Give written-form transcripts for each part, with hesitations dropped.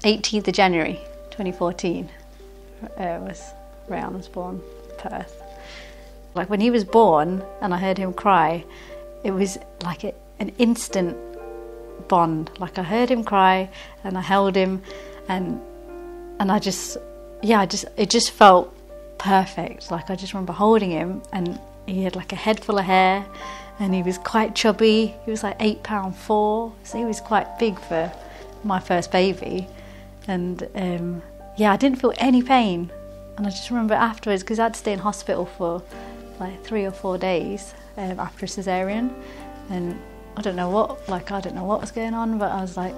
18th of January 2014 Rayaan was born, Perth. Like when he was born and I heard him cry, it was like an instant bond. Like I heard him cry and I held him and I just, it just felt perfect. Like I just remember holding him and he had like a head full of hair and he was quite chubby. He was like 8'4", so he was quite big for my first baby. And I didn't feel any pain. And I just remember afterwards, because I had to stay in hospital for like 3 or 4 days after a cesarean, and I don't know what was going on, but I was like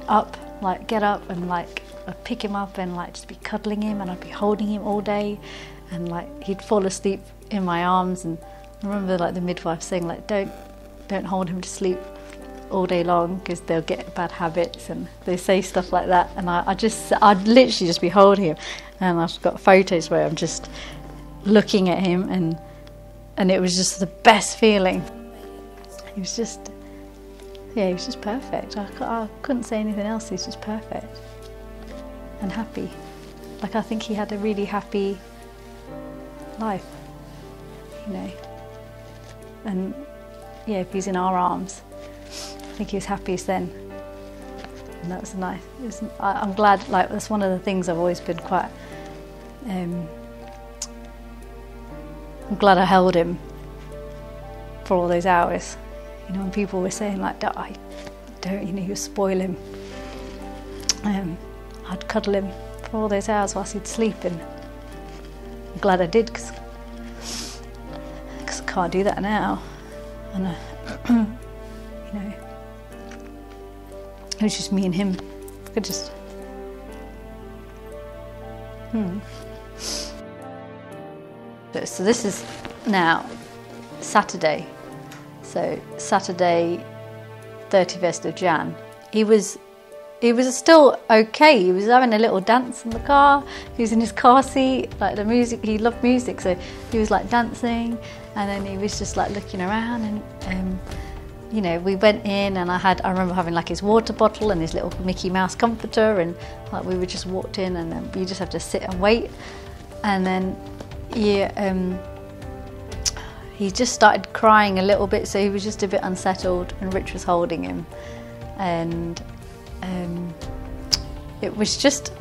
get up and like I'd pick him up and like just be cuddling him, and I'd be holding him all day, and like he'd fall asleep in my arms. And I remember like the midwife saying like don't hold him to sleep all day long because they'll get bad habits, and they say stuff like that. And I'd literally just be holding him, and I've got photos where I'm just looking at him, and it was just the best feeling. He was just perfect. I couldn't say anything else. He was just perfect and happy. Like I think he had a really happy life, you know. And yeah, if he's in our arms, I think he was happiest then. And that was nice. I'm glad, like that's one of the things I've always been quite, I'm glad I held him for all those hours. You know, when people were saying like, don't, you know, you spoil him. I'd cuddle him for all those hours whilst he'd sleep, and I'm glad I did, because I can't do that now. And you know, it was just me and him. I could just So this is now Saturday. So Saturday, 31st of Jan. He was still okay. He was having a little dance in the car. He was in his car seat, like the music. He loved music, so he was like dancing, and then he was just like looking around. And you know, we went in, and I remember having like his water bottle and his little Mickey Mouse comforter, and like we were just walked in, and then you just have to sit and wait. And then he just started crying a little bit, so he was just a bit unsettled, and Rich was holding him, and it was just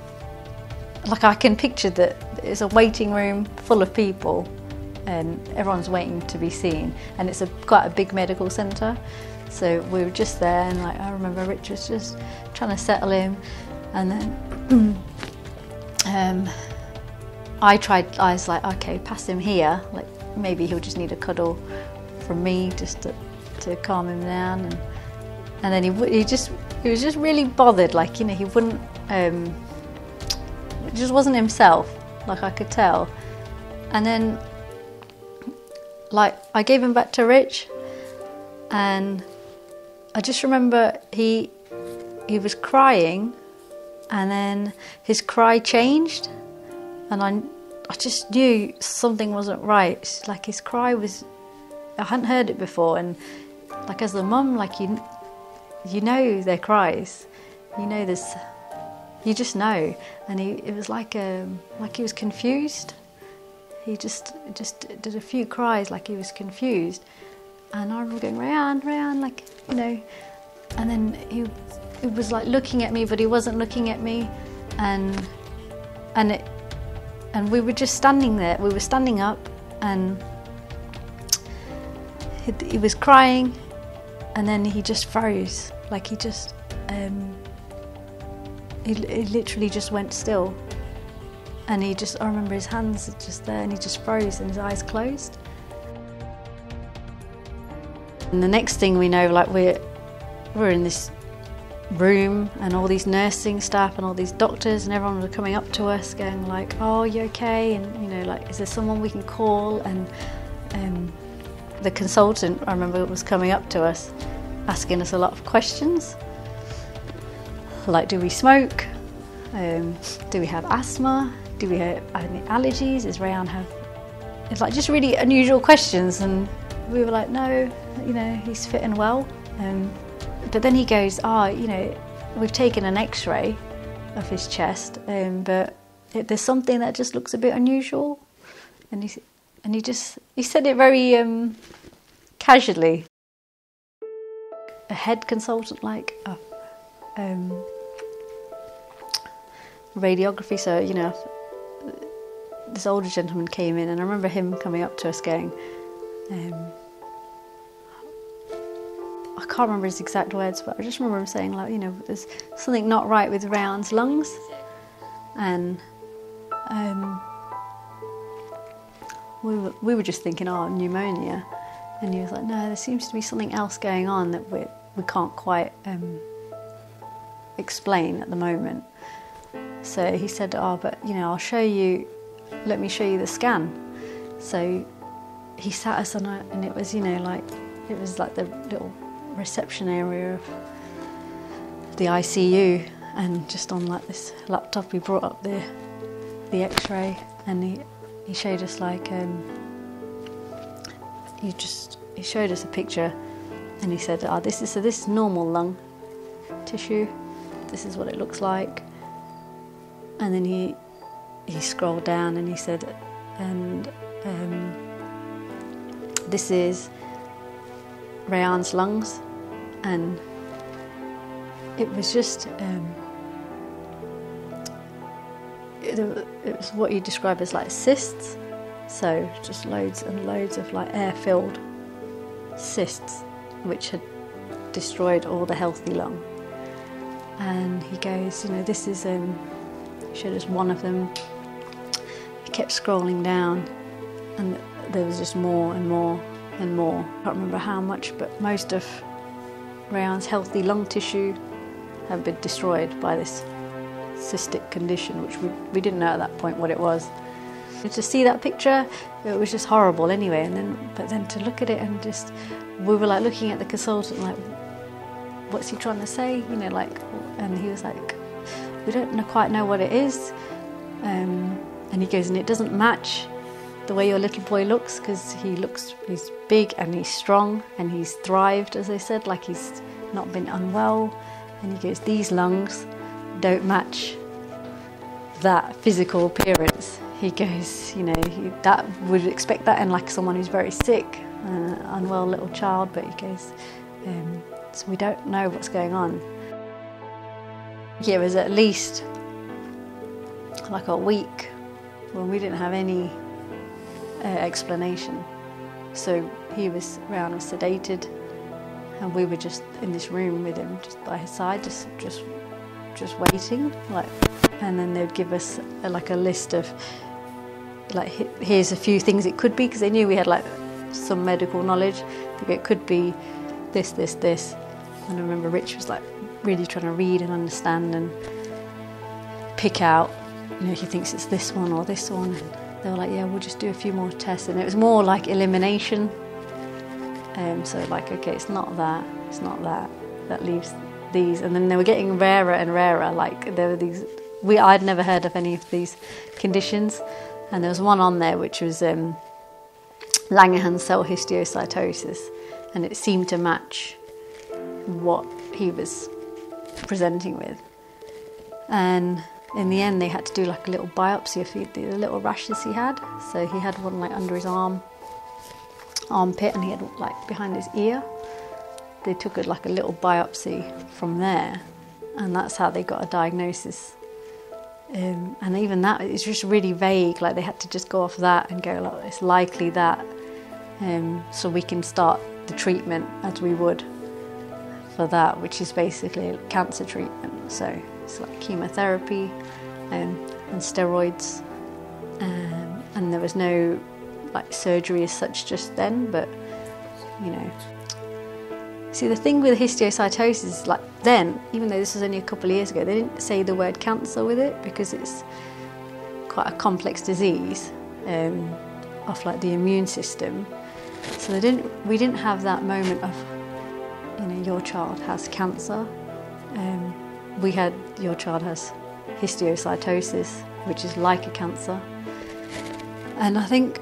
like I can picture that it's a waiting room full of people and everyone's waiting to be seen, and it's quite a big medical centre, so we were just there, and like I remember Rich was just trying to settle him, and then I was like, okay, pass him here, like maybe he'll just need a cuddle from me just to calm him down. And then he was just really bothered, like, you know, he wouldn't, it just wasn't himself, like I could tell. And then like I gave him back to Rich, and I just remember he was crying, and then his cry changed, and I just knew something wasn't right. Like his cry was, I hadn't heard it before, and like as the mum, like you know their cries, you know this, you just know. And it was like he was confused. He just did a few cries like he was confused, and I remember going, Rayaan, like, you know. And then he was like looking at me, but he wasn't looking at me, and we were just standing there. We were standing up, and he was crying, and then he just froze. Like he just, he literally just went still. And I remember his hands just there, and he just froze, and his eyes closed. And the next thing we know, like we're in this room, and all these nursing staff and all these doctors and everyone were coming up to us going like, oh, you okay? And you know, like, is there someone we can call? And the consultant, I remember, was coming up to us asking us a lot of questions, like, do we smoke? Do we have asthma? Do we have any allergies? Does Rayaan have... It's like just really unusual questions, and we were like, no, you know, he's fit and well. But then he goes, you know, we've taken an x-ray, of his chest, but there's something that just looks a bit unusual, and he said it very casually. A head consultant, like radiography, so you know, this older gentleman came in, and I remember him coming up to us going, I can't remember his exact words, but I just remember him saying, like, you know, there's something not right with Rayaan's lungs, and we were just thinking, oh, pneumonia, and he was like, no, there seems to be something else going on that we can't quite explain at the moment. So he said, oh, but you know, let me show you the scan. So he sat us on it, and it was, you know, like, it was like the little reception area of the ICU, and just on like this laptop he brought up the x-ray, and he showed us like he showed us a picture, and he said, oh, this is normal lung tissue, this is what it looks like. And then he scrolled down and he said, and this is Rayaan's lungs, and it was just it was what you describe as like cysts, so just loads and loads of like air-filled cysts which had destroyed all the healthy lung. And he goes, you know, this is showed us one of them. He kept scrolling down, and there was just more and more and more. I can't remember how much, but most of Rayaan's healthy lung tissue had been destroyed by this cystic condition, which we didn't know at that point what it was. To see that picture, it was just horrible anyway. But then to look at it, and just, we were like looking at the consultant like, what's he trying to say? You know, like, and he was like, we don't quite know what it is. And he goes, and it doesn't match the way your little boy looks, because he's big and he's strong and he's thrived, as I said, like he's not been unwell. And he goes, these lungs don't match that physical appearance. He goes, you know, that would expect that in like someone who's very sick, unwell little child, but he goes, so we don't know what's going on. It was at least like a week when we didn't have any explanation. So Rayaan was sedated, and we were just in this room with him, just by his side, just waiting, like. And then they'd give us like a list of, like, here's a few things it could be, because they knew we had like some medical knowledge. It could be this, this, this. And I remember Rich was like really trying to read and understand and pick out, you know, he thinks it's this one or this one. And they were like, yeah, we'll just do a few more tests. And it was more like elimination. So like, okay, it's not that, that leaves these. And then they were getting rarer and rarer. Like, there were these, I'd never heard of any of these conditions. And there was one on there which was Langerhans cell histiocytosis. And it seemed to match what he was presenting with. And in the end they had to do like a little biopsy of the little rashes he had. So he had one like under his armpit, and he had like behind his ear. They took like a little biopsy from there, and that's how they got a diagnosis. And even that, it's just really vague. Like, they had to just go off that and go, like, it's likely that, so we can start the treatment as we would for that, which is basically cancer treatment. So it's like chemotherapy and steroids, and there was no like surgery as such just then. But you know, see, the thing with histiocytosis is, like, then, even though this was only a couple of years ago, they didn't say the word cancer with it, because it's quite a complex disease of like the immune system. So we didn't have that moment of, you know, your child has cancer. We had, your child has histiocytosis, which is like a cancer. And I think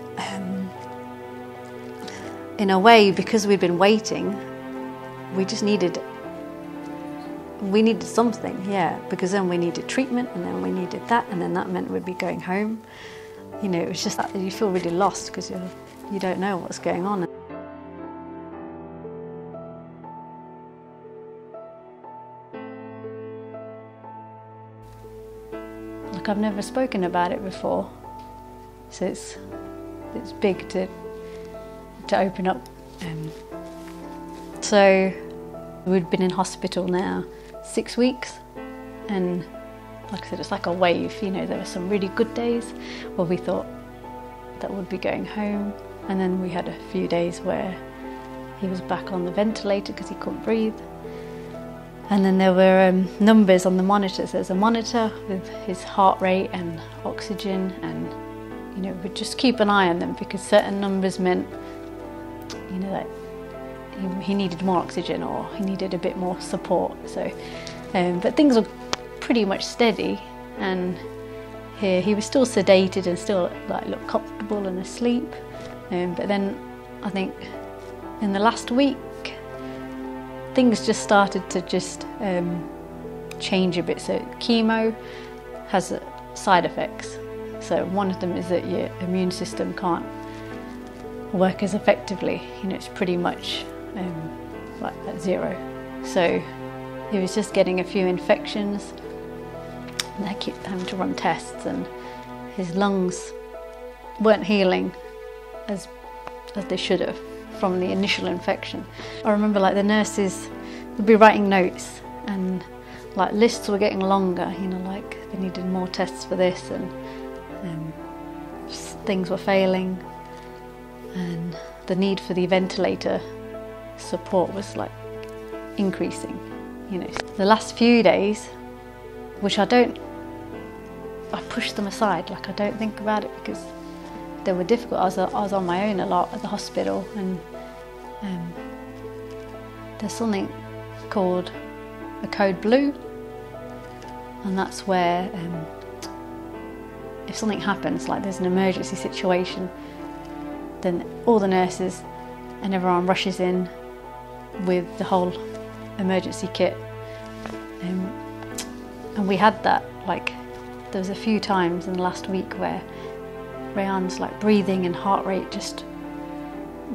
in a way, because we'd been waiting, we We needed something, yeah, because then we needed treatment, and then we needed that, and then that meant we'd be going home. You know, it was just that you feel really lost because you don't know what's going on. Like, I've never spoken about it before, so it's big to open up. So we'd been in hospital now 6 weeks, and like I said, it's like a wave. You know, there were some really good days where we thought that we'd be going home, and then we had a few days where he was back on the ventilator because he couldn't breathe. And then there were numbers on the monitors. There's a monitor with his heart rate and oxygen, and you know, we'd just keep an eye on them because certain numbers meant, you know, that he needed more oxygen or he needed a bit more support. So, but things were pretty much steady, and he was still sedated and still like looked comfortable and asleep. But then I think in the last week, things just started to change a bit. So chemo has side effects. So one of them is that your immune system can't work as effectively. You know, it's pretty much like at zero. So he was just getting a few infections, and they kept having to run tests, and his lungs weren't healing as they should have from the initial infection. I remember like the nurses would be writing notes, and like lists were getting longer, you know, like they needed more tests for this, and things were failing, and the need for the ventilator support was like increasing. You know, the last few days, which I pushed them aside, like I don't think about it because they were difficult. I was on my own a lot at the hospital, and there's something called a code blue, and that's where if something happens, like there's an emergency situation, then all the nurses and everyone rushes in with the whole emergency kit, and we had that. Like there was a few times in the last week where Rayaan's like breathing and heart rate just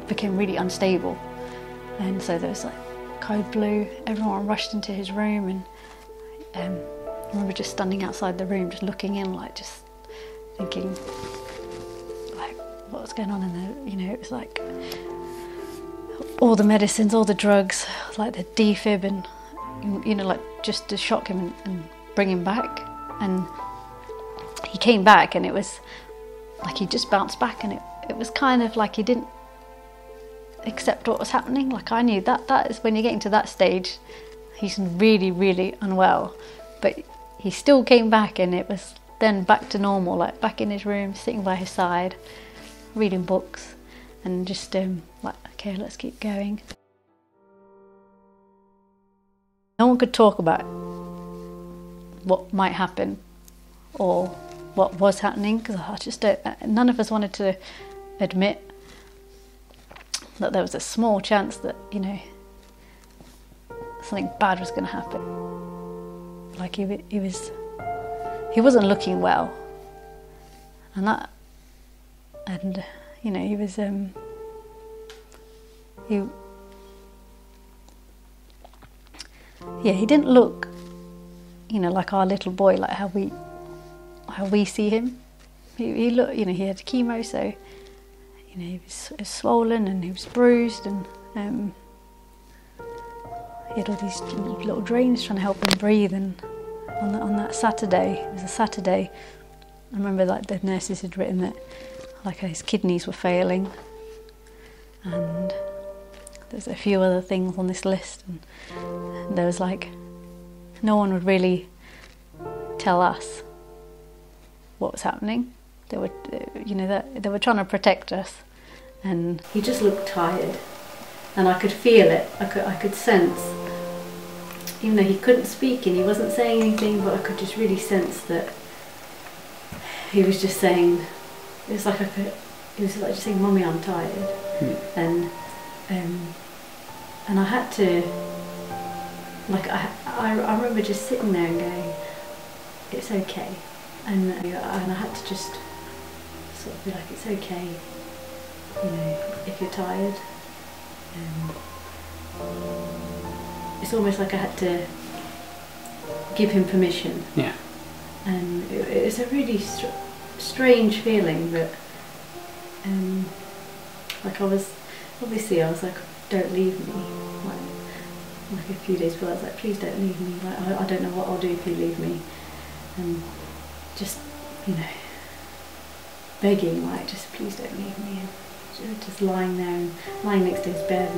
became really unstable, and so there was like code blue. Everyone rushed into his room, and I remember just standing outside the room, just looking in, like just thinking, like, what's going on in there? You know, it was like all the medicines, all the drugs, like the defib, and you know, like just to shock him and bring him back. And he came back, and it was like he just bounced back, and it was kind of like he didn't accept what was happening. Like I knew that is when you're getting to that stage, he's really, really unwell. But he still came back, and it was then back to normal, like back in his room, sitting by his side, reading books, and just like, okay, let's keep going. No one could talk about what might happen or what was happening, because I just none of us wanted to admit that there was a small chance that, you know, something bad was going to happen. Like he wasn't looking well, and you know, he was he didn't look, you know, like our little boy, like how we see him. He looked, you know, he had chemo, so you know, he was swollen and he was bruised, and he had all these little drains trying to help him breathe. And on that Saturday, it was a Saturday, I remember like the nurses had written that like his kidneys were failing, and there's a few other things on this list, and there was like no one would really tell us what was happening. They were, you know, they were trying to protect us, and he just looked tired, and I could feel it. I could sense, even though he couldn't speak and he wasn't saying anything, but I could just really sense that he was just saying, it was like just saying, "Mummy, I'm tired," and I had to, like, I remember just sitting there and going, it's okay. And I had to just sort of be like, it's okay, you know, if you're tired. It's almost like I had to give him permission. Yeah. And it's a really strange feeling that, like I was like, don't leave me. Like a few days before, I was like, please don't leave me. Like I don't know what I'll do if you leave me. And just, you know, begging, like, just please don't leave me. And just lying there and lying next to his bed,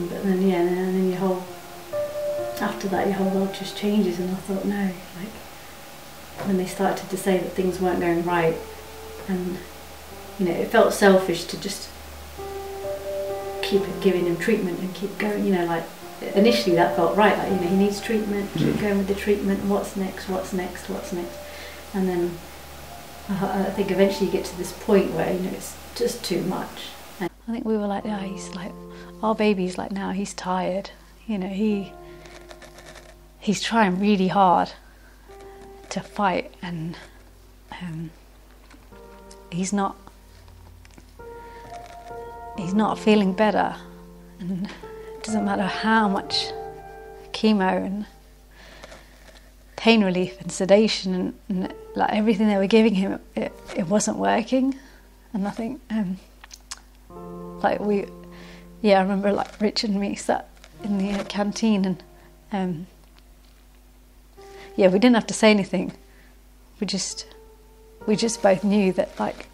but then yeah, and then your whole, after that, your whole world just changes. And I thought, no, like when they started to say that things weren't going right, and you know, it felt selfish to just keep giving him treatment and keep going. You know, like initially that felt right, like, you know, he needs treatment, keep going with the treatment. What's next? What's next? What's next? And then I think eventually you get to this point where, you know, it's just too much. And I think we were like, yeah, he's like, our baby's like, now he's tired. You know, he's trying really hard to fight, and he's not feeling better. And it doesn't matter how much chemo and pain relief and sedation and like everything they were giving him, it wasn't working. And I think like I remember like Richard and me sat in the canteen, and yeah, we didn't have to say anything. We just both knew that like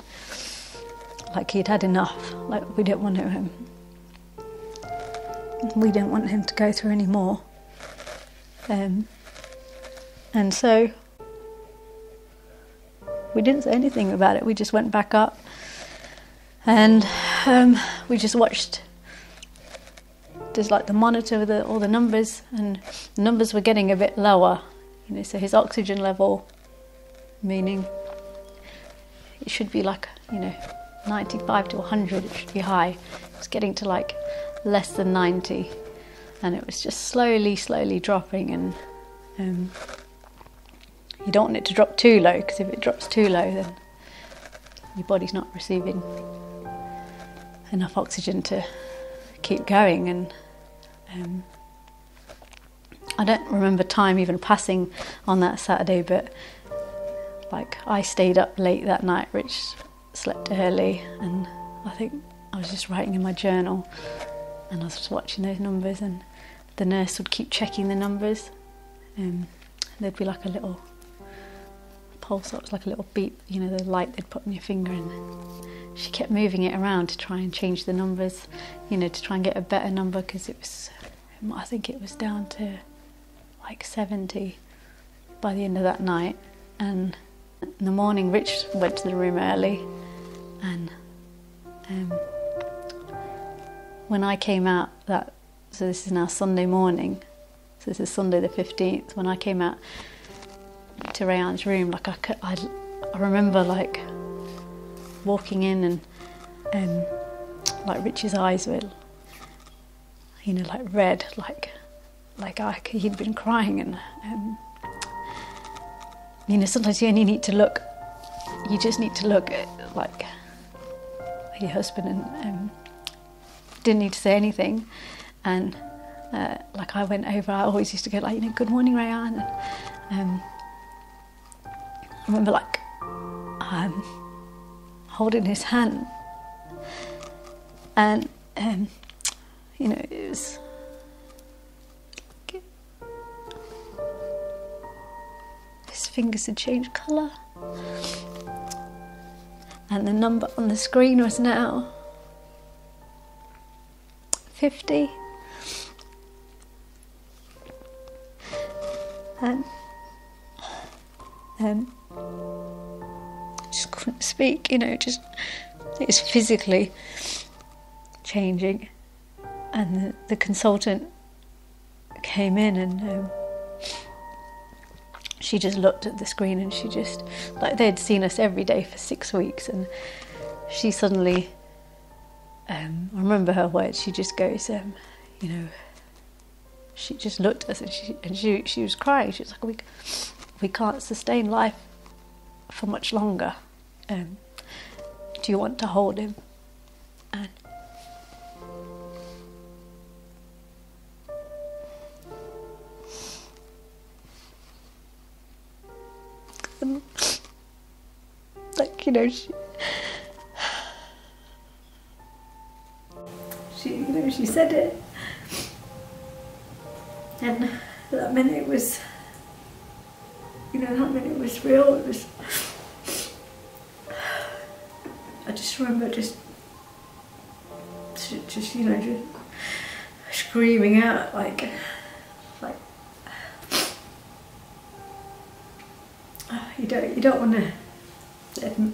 he'd had enough. Like we didn't want him to go through any more. And so we didn't say anything about it. We just went back up, and we just watched. There's like the monitor with all the numbers, and the numbers were getting a bit lower. You know, so his oxygen level, meaning it should be like, you know, 95 to 100. It should be high. It was getting to like less than 90, and it was just slowly dropping. And you don't want it to drop too low, because if it drops too low, then your body's not receiving enough oxygen to keep going. And I don't remember time even passing on that Saturday, but like I stayed up late that night. Rich slept early, and I think I was just writing in my journal, and I was just watching those numbers, and the nurse would keep checking the numbers. There'd be like a little pulse, it was like a little beep, you know, the light they'd put on your finger, and she kept moving it around to try and change the numbers, you know, to try and get a better number, because it was, I think it was down to like 70 by the end of that night. And in the morning, Rich went to the room early, and when I came out, so this is now Sunday morning, so this is Sunday the 15th, when I came out to Rayaan's room, like I remember like walking in, and like Rich's eyes were, you know, like red, like he'd been crying. And you know, sometimes you only need to look, you just need to look at like your husband, and didn't need to say anything. And like I went over, I always used to go like, you know, good morning, Rayaan. And I remember like holding his hand, and you know, it was like his fingers had changed colour, and the number on the screen was now 50. And just couldn't speak, you know, just it was physically changing. And the consultant came in, and she just looked at the screen, and she just, like, they'd seen us every day for 6 weeks, and she suddenly, I remember her words, she just goes, you know, she just looked at us and she was crying. She was like, we can't sustain life for much longer. Do you want to hold him? And like, you know, she said it, and that minute it was, you know, that minute it was real. It was, I just remember just you know, just screaming out like you don't want to,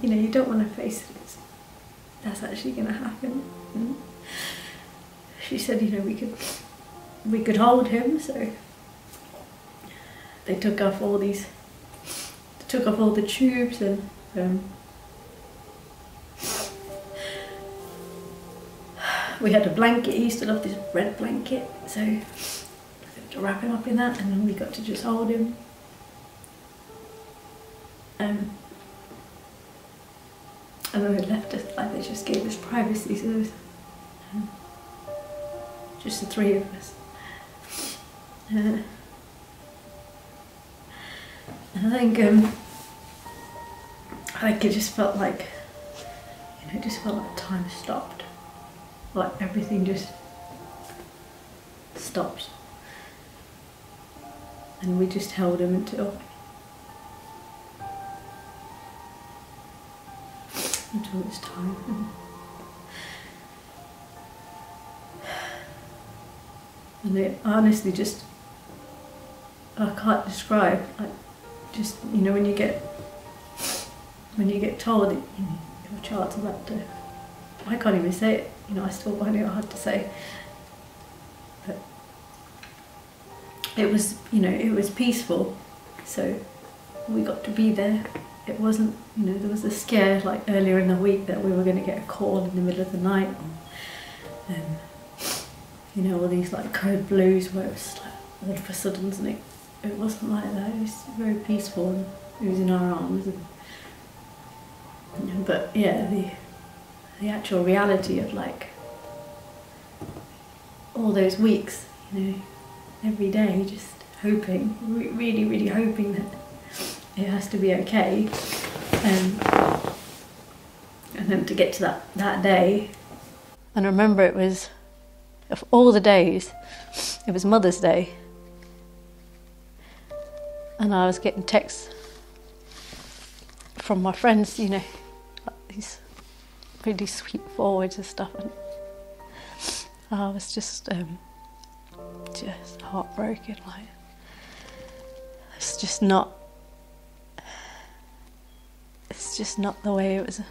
you know, you don't want to face it. That's actually going to happen. And she said, you know, we could hold him. So they took off all the tubes, and we had a blanket. He used to love this red blanket, so we had to wrap him up in that, and then we got to just hold him. And then they left us, like they just gave us privacy, so there was just the three of us. And I think it just felt like, you know, it just felt like time stopped. Like everything just stopped. And we just held him until it's time. And it honestly just, I can't describe, like, just, you know, when you get told that, you know, your child's about to, I can't even say it, you know, I still find it hard to say, but it was, you know, it was peaceful, so we got to be there. It wasn't, you know, there was a scare like earlier in the week that we were going to get a call in the middle of the night, or, you know, all these like code blues where it was like all of a sudden, and it wasn't like that. It was very peaceful, and it was in our arms. And, you know, but yeah, the actual reality of like all those weeks, you know, every day just hoping, really, really hoping that it has to be okay, and then to get to that day. And I remember it was, of all the days, it was Mother's Day, and I was getting texts from my friends, you know, like these really sweet forwards and stuff, and I was just heartbroken. Like, it's just not the way it was.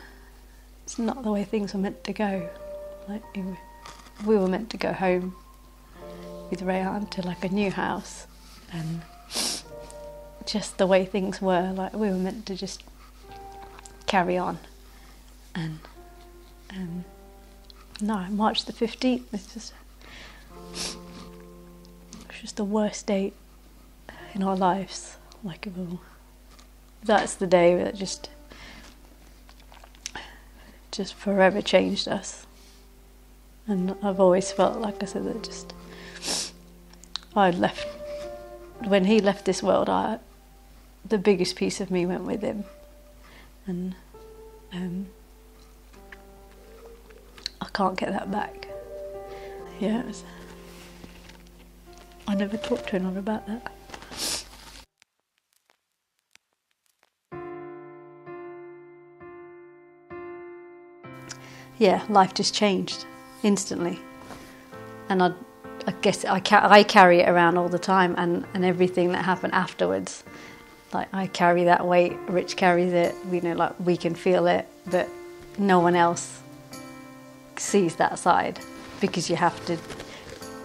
It's not the way things were meant to go. Like, we were meant to go home with Rayaan to like a new house, and just the way things were, like we were meant to just carry on. And no, March the 15th was just the worst date in our lives. Like, that's the day that just forever changed us. And I've always felt, like I said, that just when he left this world, the biggest piece of me went with him, and I can't get that back. Yeah, I never talked to anyone about that. Yeah, life just changed instantly, and I guess I carry it around all the time, and everything that happened afterwards, like I carry that weight. Rich carries it, you know, like we can feel it, but no one else sees that side, because you have to,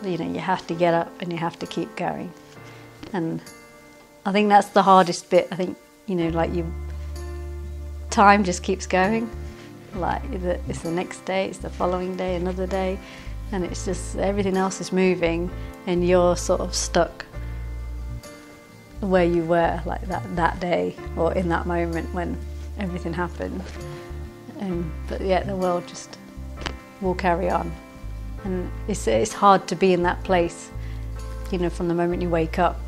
you know, you have to get up and you have to keep going. And I think that's the hardest bit. I think, you know, like time just keeps going. Like, it's the next day, it's the following day, another day, and it's just everything else is moving and you're sort of stuck where you were, like that day or in that moment when everything happened. But yeah, the world just will carry on, and it's hard to be in that place, you know, from the moment you wake up.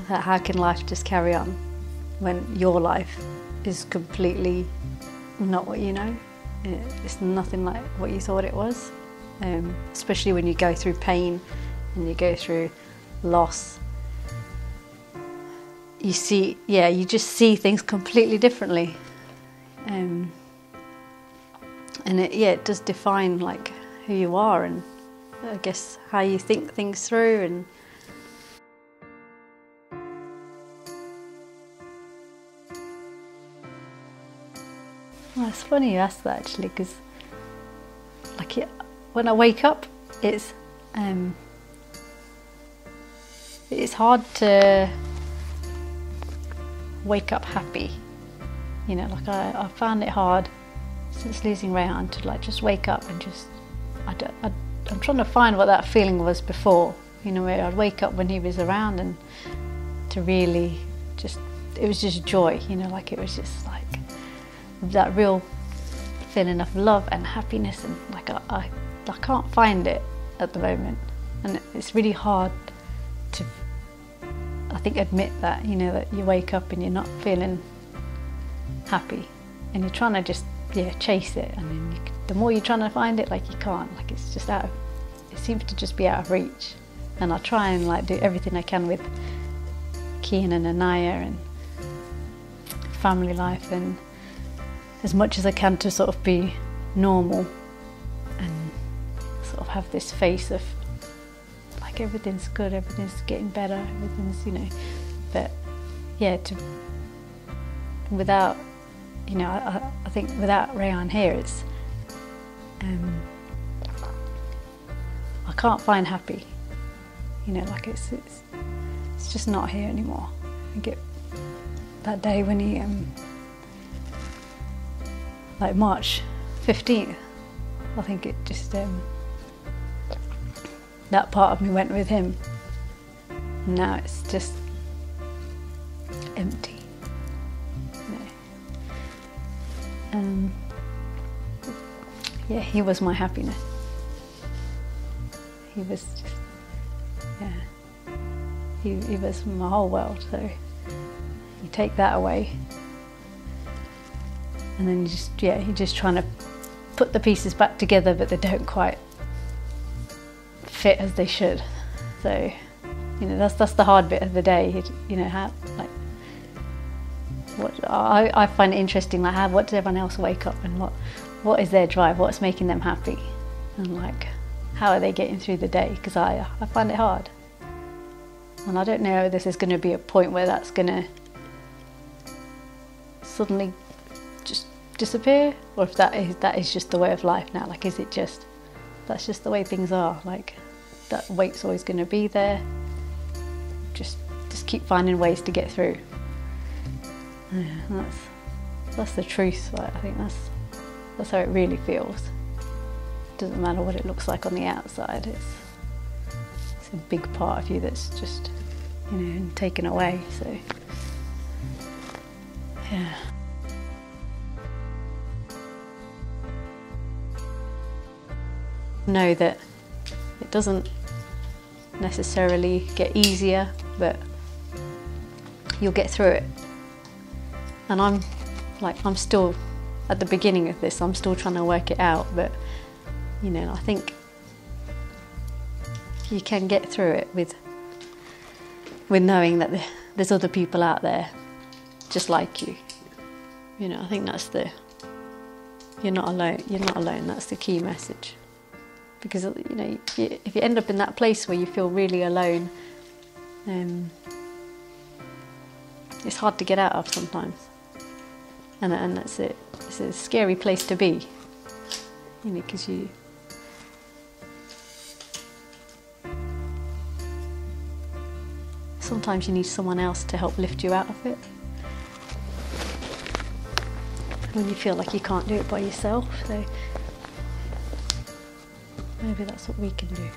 That how can life just carry on when your life is completely not what you know? It's nothing like what you thought it was, especially when you go through pain and you go through loss. You just see things completely differently, and it does define like who you are, and I guess how you think things through. And well, it's funny you ask that actually, because like when I wake up, it's hard to wake up happy. You know, like I found it hard since losing Rayaan to like just wake up and just I'm trying to find what that feeling was before. You know, where I'd wake up when he was around and to really just, it was just joy. You know, like it was just like that real feeling of love and happiness, and like I can't find it at the moment, and it's really hard to, I think, admit that, you know, that you wake up and you're not feeling happy and you're trying to just chase it, and then the more you're trying to find it, like you can't, like it's just it seems to just be out of reach. And I try and like do everything I can with Kian and Anaya and family life, and as much as I can to sort of be normal and sort of have this face of like everything's good, everything's getting better, everything's, you know, but yeah, without, you know, I think without Rayaan here, it's I can't find happy, you know, like it's just not here anymore. I think that day when he like March 15th, I think it just that part of me went with him. Now it's just empty. You know? Yeah, he was my happiness. He was just, he was my whole world. So you take that away, and then you're just trying to put the pieces back together, but they don't quite fit as they should. So, you know, that's the hard bit of the day. You know, how, like, what I find it interesting, like what does everyone else wake up and what is their drive? What's making them happy? And like, how are they getting through the day? Because I find it hard, and I don't know if this is going to be a point where that's going to suddenly just disappear, or if that is just the way of life now. Like, is it just, that's just the way things are? Like, that weight's always going to be there. Just keep finding ways to get through. Yeah, that's the truth. Like, I think that's how it really feels. It doesn't matter what it looks like on the outside. It's a big part of you that's just, you know, taken away. So yeah. Know that it doesn't necessarily get easier, but you'll get through it. And I'm still at the beginning of this. I'm still trying to work it out, but you know, I think you can get through it with knowing that there's other people out there just like you. You know, I think that's you're not alone. You're not alone. That's the key message. Because, you know, if you end up in that place where you feel really alone, it's hard to get out of sometimes. And that's it. It's a scary place to be, you know, because sometimes you need someone else to help lift you out of it when you feel like you can't do it by yourself. So maybe that's what we can do.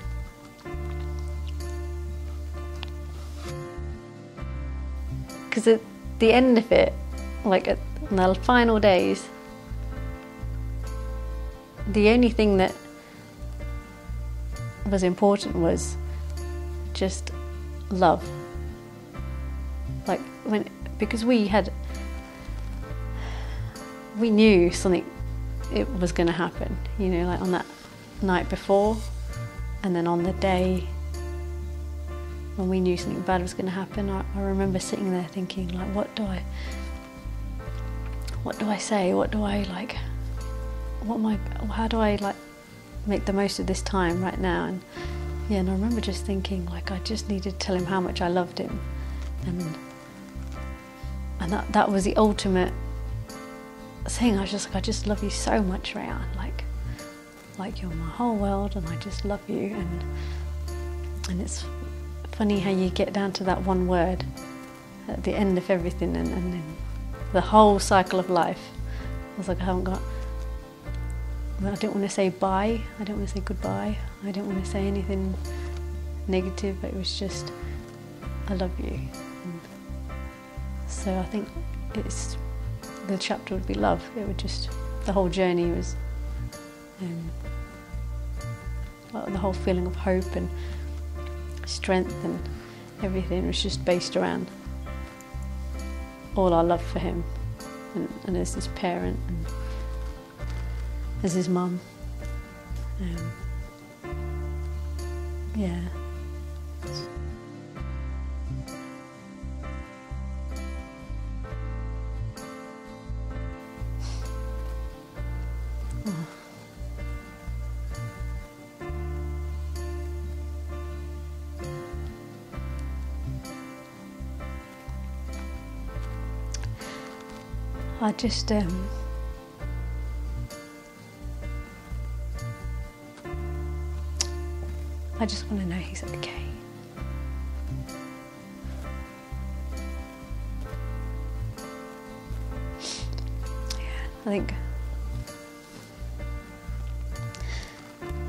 Because at the end of it, like at the final days, the only thing that was important was just love. Like because we knew something, it was going to happen, you know, like on that night before, and then on the day when we knew something bad was going to happen. I remember sitting there thinking, like, what do I say? What do I like? How do I like make the most of this time right now? And yeah, and I remember just thinking, like, I just needed to tell him how much I loved him, and that was the ultimate thing. I was just like, I just love you so much, Rayaan. Like you're my whole world, and I just love you. And it's funny how you get down to that one word at the end of everything, and then the whole cycle of life. I was like, I didn't want to say bye, I didn't want to say goodbye, I didn't want to say anything negative, but it was just, I love you. And so I think the chapter would be love. It would just, the whole journey was, the whole feeling of hope and strength and everything was just based around all our love for him, and as his parent and as his mum. Yeah. I just I just want to know he's okay. Yeah, I think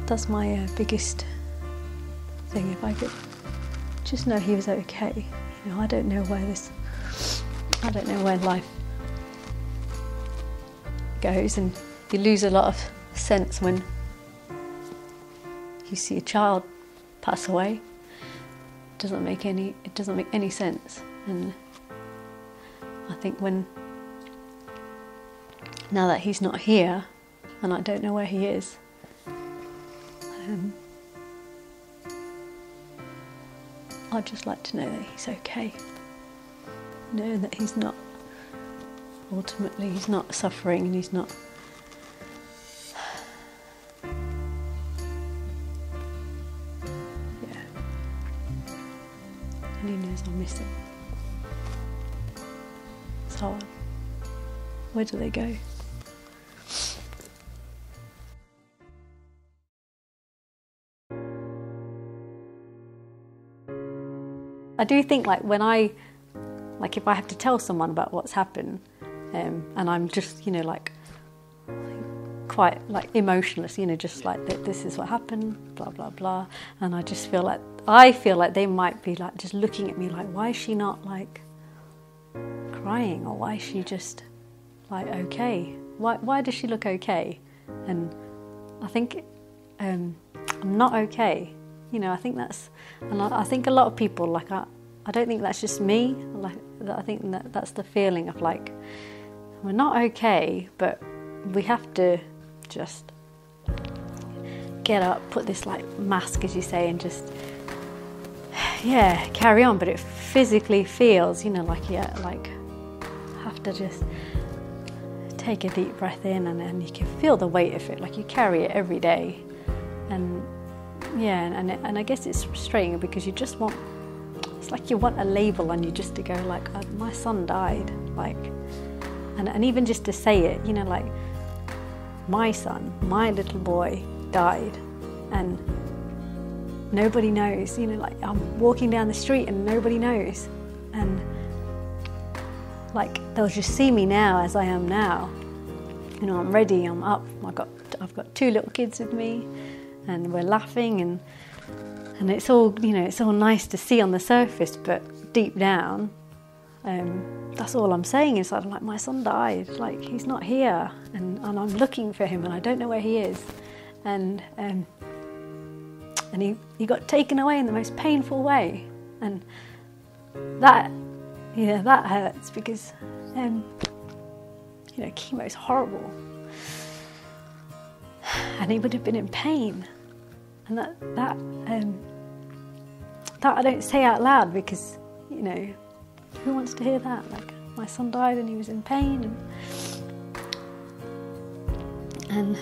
that's my biggest thing. If I could just know he was okay. You know, I don't know where life goes, and you lose a lot of sense when you see a child pass away. It doesn't make any sense. And I think now that he's not here, and I don't know where he is, I'd just like to know that he's okay. Know that he's not, ultimately he's not suffering, and he's not and he knows I'll miss him. It's hard. Where do they go? I do think, like, if I have to tell someone about what's happened, and I'm just, you know, like quite like emotionless, you know, just like this is what happened, blah blah blah, and I just feel like they might be like just looking at me like, why is she not like crying, or why is she just like okay? Why does she look okay? And I think I'm not okay. You know, I think that's, and I think a lot of people, like I don't think that's just me. Like I think that's the feeling of like we're not okay, but we have to just get up, put this like mask, as you say, and just carry on. But it physically feels, you know, like have to just take a deep breath in, and then you can feel the weight of it, like you carry it every day. And and I guess it's frustrating because you just want, it's like you want a label on you just to go like, my son died, like, and even just to say it, you know, like, my son, my little boy died, and nobody knows, you know, like I'm walking down the street and nobody knows, and like they'll just see me now as I am now, you know, I'm ready, I'm up, I've got 2 little kids with me, and we're laughing, and it's all, you know, it's all nice to see on the surface, but deep down, that's all I'm saying is, I'm like, my son died, like, he's not here, and I'm looking for him and I don't know where he is, and he got taken away in the most painful way, and that hurts, because you know, chemo's horrible, and he would have been in pain, and that I don't say out loud, because, you know, who wants to hear that? Like, my son died and he was in pain, and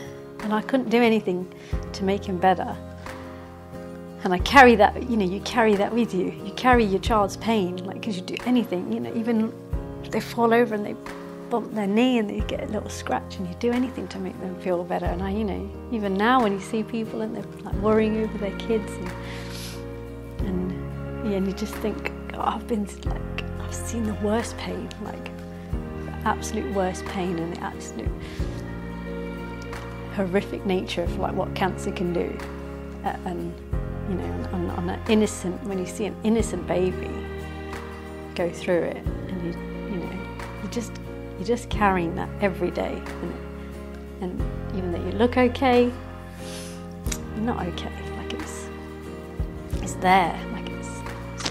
I couldn't do anything to make him better. And I carry that, you know, you carry that with you. You carry your child's pain, like, because you do anything, you know, even if they fall over and they bump their knee and they get a little scratch, and you do anything to make them feel better. And I, you know, even now when you see people and they're like worrying over their kids, and you just think, oh, I've seen the worst pain, like the absolute worst pain, and the absolute horrific nature of like what cancer can do, and you know, on an innocent, when you see an innocent baby go through it, and you know, you're just carrying that every day, and even though you look okay, you're not okay. Like it's there, like it's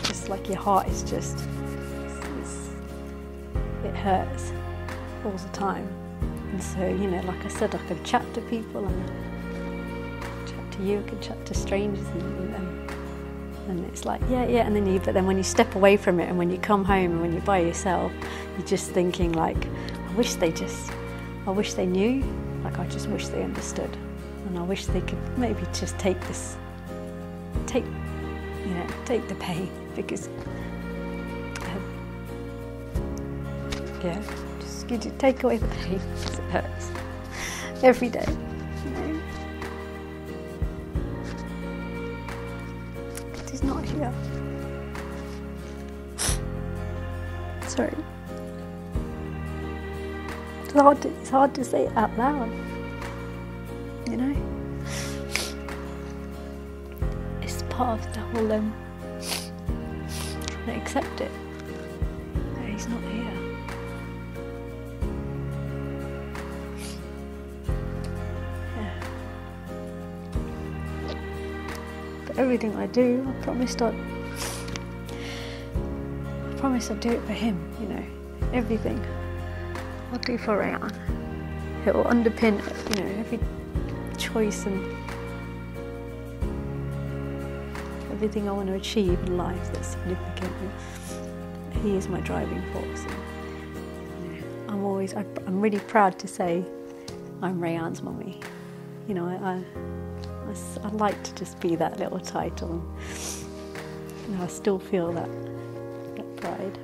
just like your heart is just, it hurts all the time. And so, you know, like I said, I could chat to people, and chat to you, I could chat to strangers, and it's like, yeah, and but then when you step away from it, and when you come home, and when you're by yourself, you're just thinking like, I wish they knew, like, I just wish they understood, and I wish they could maybe just take the pain, because just take away the pain, because it hurts every day, you know. But he's not here. Sorry. It's hard to say it out loud, you know. It's part of the whole trying to accept it. No, he's not here. Everything I do, I promised I'd do it for him, you know. Everything I'll do for Rayaan, it will underpin, you know, every choice and everything I want to achieve in life that's significant. He is my driving force. And, you know, I'm really proud to say I'm Rayaan's mummy. You know, I like to just be that little title, and you know, I still feel that pride.